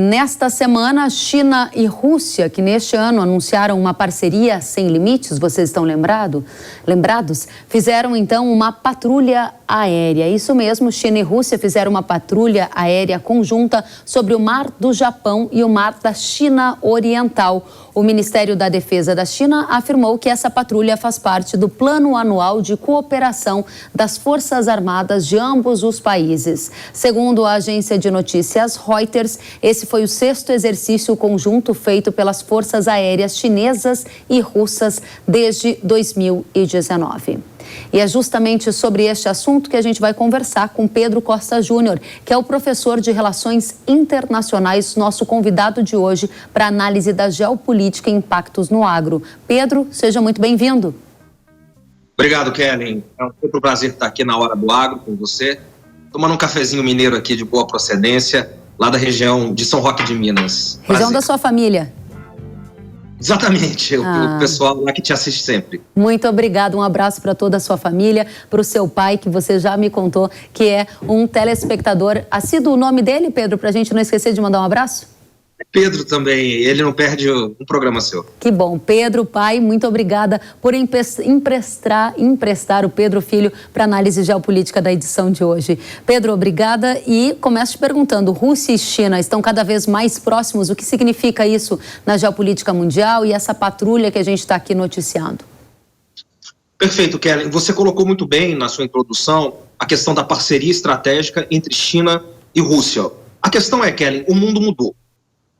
Nesta semana, China e Rússia, que neste ano anunciaram uma parceria sem limites, vocês estão lembrados? Fizeram então uma patrulha aérea. Isso mesmo, China e Rússia fizeram uma patrulha aérea conjunta sobre o Mar do Japão e o Mar da China Oriental. O Ministério da Defesa da China afirmou que essa patrulha faz parte do Plano Anual de Cooperação das Forças Armadas de ambos os países. Segundo a agência de notícias Reuters, esse foi o 6º exercício conjunto feito pelas forças aéreas chinesas e russas desde 2019. E é justamente sobre este assunto que a gente vai conversar com Pedro Costa Júnior, que é o professor de Relações Internacionais, nosso convidado de hoje para análise da geopolítica e impactos no agro. Pedro, seja muito bem-vindo. Obrigado, Kellen. É um prazer estar aqui na Hora do Agro com você, tomando um cafezinho mineiro aqui de boa procedência, lá da região de São Roque de Minas. Região da sua família. Exatamente, o pessoal lá que te assiste sempre. Muito obrigada, um abraço para toda a sua família, para o seu pai, que você já me contou que é um telespectador assíduo. O nome dele, Pedro, para a gente não esquecer de mandar um abraço? Pedro também, ele não perde um programa seu. Que bom. Pedro, pai, muito obrigada por emprestar o Pedro Filho para análise geopolítica da edição de hoje. Pedro, obrigada. E começo te perguntando, Rússia e China estão cada vez mais próximos. O que significa isso na geopolítica mundial e essa patrulha que a gente está aqui noticiando? Perfeito, Kellen. Você colocou muito bem na sua introdução a questão da parceria estratégica entre China e Rússia. A questão é, Kellen, o mundo mudou.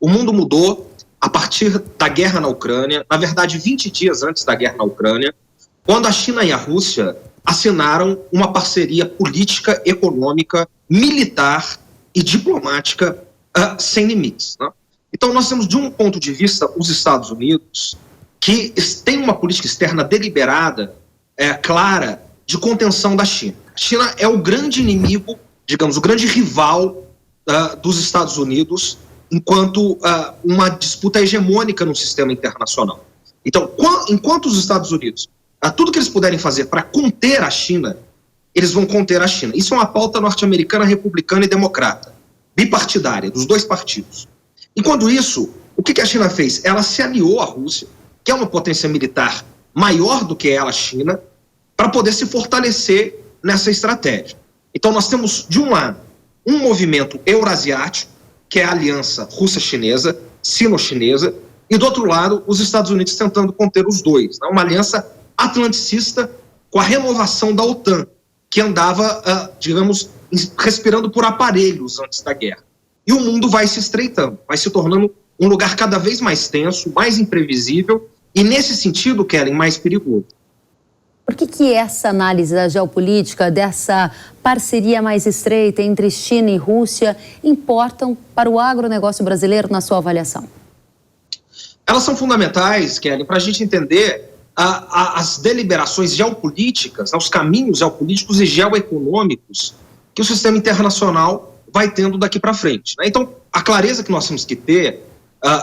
O mundo mudou a partir da guerra na Ucrânia, na verdade 20 dias antes da guerra na Ucrânia, quando a China e a Rússia assinaram uma parceria política, econômica, militar e diplomática sem limites, né? Então nós temos, de um ponto de vista, os Estados Unidos, que tem uma política externa deliberada, clara, de contenção da China. A China é o grande inimigo, digamos, o grande rival dos Estados Unidos, enquanto uma disputa hegemônica no sistema internacional. Então, enquanto os Estados Unidos, tudo que eles puderem fazer para conter a China, eles vão conter a China. Isso é uma pauta norte-americana, republicana e democrata, bipartidária, dos dois partidos. Enquanto isso, o que a China fez? Ela se aliou à Rússia, que é uma potência militar maior do que ela, a China, para poder se fortalecer nessa estratégia. Então, nós temos, de um lado, um movimento eurasiático, que é a aliança russa-chinesa, sino-chinesa, e do outro lado, os Estados Unidos tentando conter os dois, né? Uma aliança atlanticista com a renovação da OTAN, que andava, digamos, respirando por aparelhos antes da guerra. E o mundo vai se estreitando, vai se tornando um lugar cada vez mais tenso, mais imprevisível, e nesse sentido, Kellen, mais perigoso. Por que essa análise da geopolítica, dessa parceria mais estreita entre China e Rússia, importam para o agronegócio brasileiro na sua avaliação? Elas são fundamentais, Kelly, para a gente entender as deliberações geopolíticas, os caminhos geopolíticos e geoeconômicos que o sistema internacional vai tendo daqui para frente, né? Então, a clareza que nós temos que ter,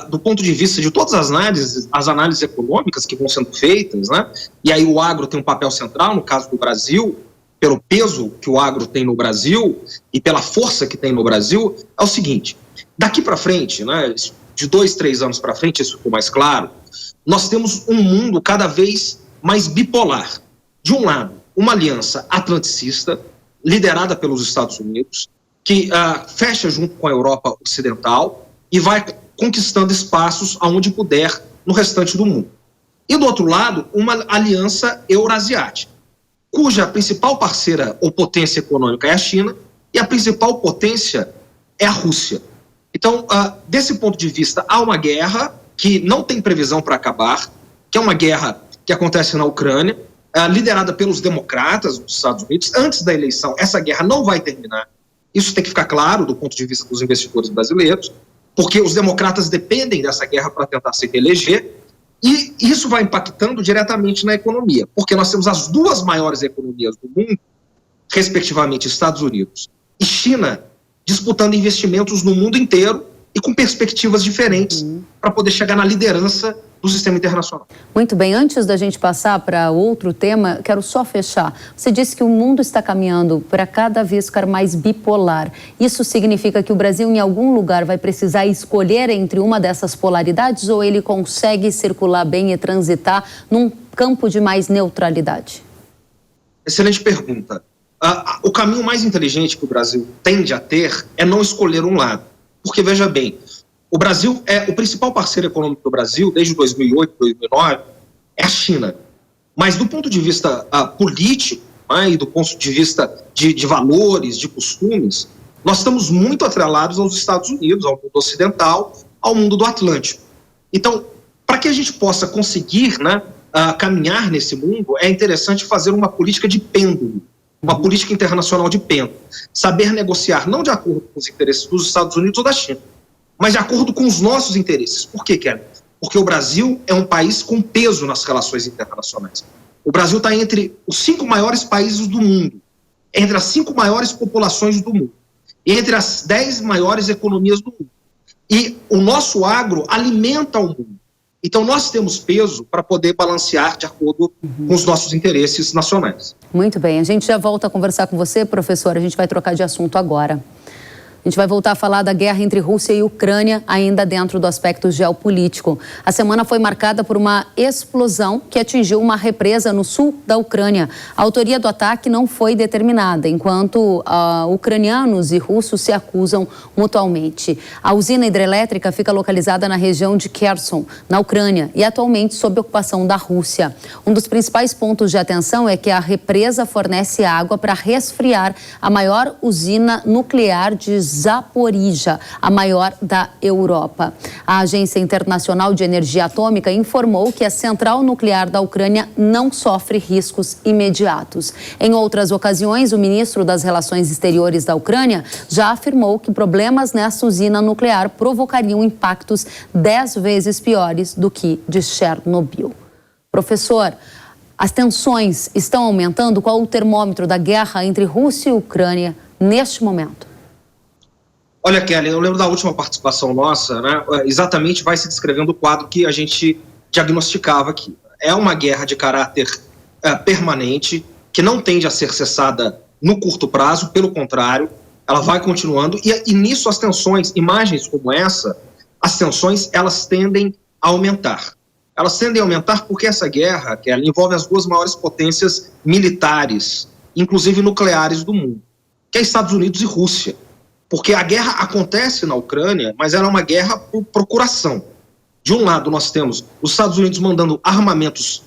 do ponto de vista de todas as análises econômicas que vão sendo feitas, né? E aí o agro tem um papel central, no caso do Brasil, pelo peso que o agro tem no Brasil e pela força que tem no Brasil, é o seguinte: daqui para frente, né, de 2, 3 anos para frente, isso ficou mais claro, nós temos um mundo cada vez mais bipolar. De um lado, uma aliança atlanticista, liderada pelos Estados Unidos, que fecha junto com a Europa Ocidental e vai conquistando espaços aonde puder no restante do mundo. E do outro lado, uma aliança eurasiática, cuja principal parceira ou potência econômica é a China e a principal potência é a Rússia. Então, desse ponto de vista, há uma guerra que não tem previsão para acabar, que é uma guerra que acontece na Ucrânia, liderada pelos democratas dos Estados Unidos. Antes da eleição, essa guerra não vai terminar. Isso tem que ficar claro do ponto de vista dos investidores brasileiros, porque os democratas dependem dessa guerra para tentar se reeleger, e isso vai impactando diretamente na economia, porque nós temos as duas maiores economias do mundo, respectivamente Estados Unidos e China, disputando investimentos no mundo inteiro e com perspectivas diferentes para poder chegar na liderança do sistema internacional. Muito bem, antes da gente passar para outro tema, quero só fechar. Você disse que o mundo está caminhando para cada vez ficar mais bipolar. Isso significa que o Brasil, em algum lugar, vai precisar escolher entre uma dessas polaridades ou ele consegue circular bem e transitar num campo de mais neutralidade? Excelente pergunta. O caminho mais inteligente que o Brasil tende a ter é não escolher um lado. Porque, veja bem, o Brasil o principal parceiro econômico do Brasil, desde 2008, 2009, é a China. Mas do ponto de vista político, e do ponto de vista de valores, de costumes, nós estamos muito atrelados aos Estados Unidos, ao mundo ocidental, ao mundo do Atlântico. Então, para que a gente possa conseguir caminhar nesse mundo, é interessante fazer uma política de pêndulo, uma política internacional de pêndulo. Saber negociar não de acordo com os interesses dos Estados Unidos ou da China, mas de acordo com os nossos interesses. Por quê, Kelly? Porque o Brasil é um país com peso nas relações internacionais. O Brasil está entre os 5 maiores países do mundo, entre as 5 maiores populações do mundo, e entre as 10 maiores economias do mundo. E o nosso agro alimenta o mundo. Então, nós temos peso para poder balancear de acordo com os nossos interesses nacionais. Muito bem, a gente já volta a conversar com você, professor. A gente vai trocar de assunto agora. A gente vai voltar a falar da guerra entre Rússia e Ucrânia, ainda dentro do aspecto geopolítico. A semana foi marcada por uma explosão que atingiu uma represa no sul da Ucrânia. A autoria do ataque não foi determinada, enquanto ucranianos e russos se acusam mutuamente. A usina hidrelétrica fica localizada na região de Kherson, na Ucrânia, e atualmente sob ocupação da Rússia. Um dos principais pontos de atenção é que a represa fornece água para resfriar a maior usina nuclear de Zaporizhzhia, a maior da Europa. A Agência Internacional de Energia Atômica informou que a central nuclear da Ucrânia não sofre riscos imediatos. Em outras ocasiões, o ministro das Relações Exteriores da Ucrânia já afirmou que problemas nessa usina nuclear provocariam impactos 10 vezes piores do que de Chernobyl. Professor, as tensões estão aumentando? Qual o termômetro da guerra entre Rússia e Ucrânia neste momento? Olha, Kelly, eu lembro da última participação nossa, exatamente vai se descrevendo o quadro que a gente diagnosticava aqui. É uma guerra de caráter permanente, que não tende a ser cessada no curto prazo, pelo contrário, ela vai continuando, e nisso as tensões, imagens como essa, as tensões, elas tendem a aumentar. Elas tendem a aumentar porque essa guerra, Kelly, envolve as 2 maiores potências militares, inclusive nucleares do mundo, que é Estados Unidos e Rússia. Porque a guerra acontece na Ucrânia, mas ela é uma guerra por procuração. De um lado, nós temos os Estados Unidos mandando armamentos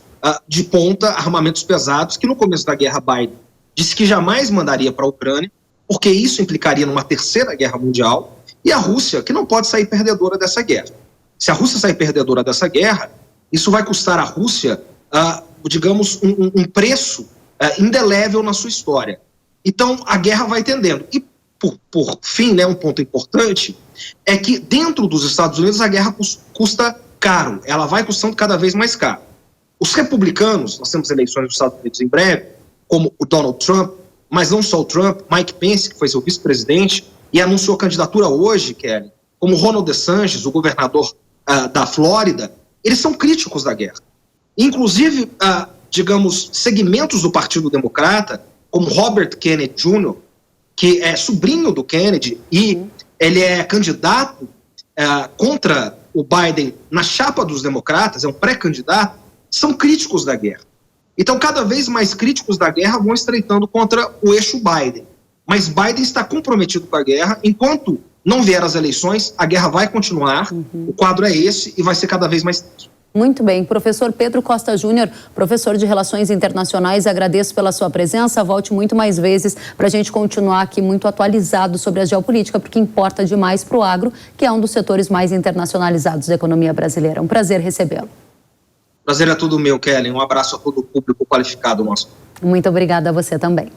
de ponta, armamentos pesados, que no começo da guerra Biden disse que jamais mandaria para a Ucrânia, porque isso implicaria numa 3ª guerra mundial, e a Rússia, que não pode sair perdedora dessa guerra. Se a Rússia sair perdedora dessa guerra, isso vai custar à Rússia, digamos, um preço indelével na sua história. Então, a guerra vai tendendo. E por fim, um ponto importante, é que dentro dos Estados Unidos a guerra custa caro, ela vai custando cada vez mais caro. Os republicanos, nós temos eleições nos Estados Unidos em breve, como o Donald Trump, mas não só o Trump, Mike Pence, que foi seu vice-presidente, e anunciou candidatura hoje, Kelly, como Ron DeSantis, o governador da Flórida, eles são críticos da guerra. Inclusive, digamos, segmentos do Partido Democrata, como Robert Kennedy Jr., que é sobrinho do Kennedy e ele é candidato contra o Biden na chapa dos democratas, é um pré-candidato, são críticos da guerra. Então, cada vez mais críticos da guerra vão estreitando contra o eixo Biden. Mas Biden está comprometido com a guerra. Enquanto não vier as eleições, a guerra vai continuar, o quadro é esse e vai ser cada vez mais tenso. Muito bem. Professor Pedro Costa Júnior, professor de Relações Internacionais, agradeço pela sua presença. Volte muito mais vezes para a gente continuar aqui muito atualizado sobre a geopolítica, porque importa demais para o agro, que é um dos setores mais internacionalizados da economia brasileira. Um prazer recebê-lo. Prazer é todo meu, Kelly. Um abraço a todo o público qualificado nosso. Muito obrigada a você também.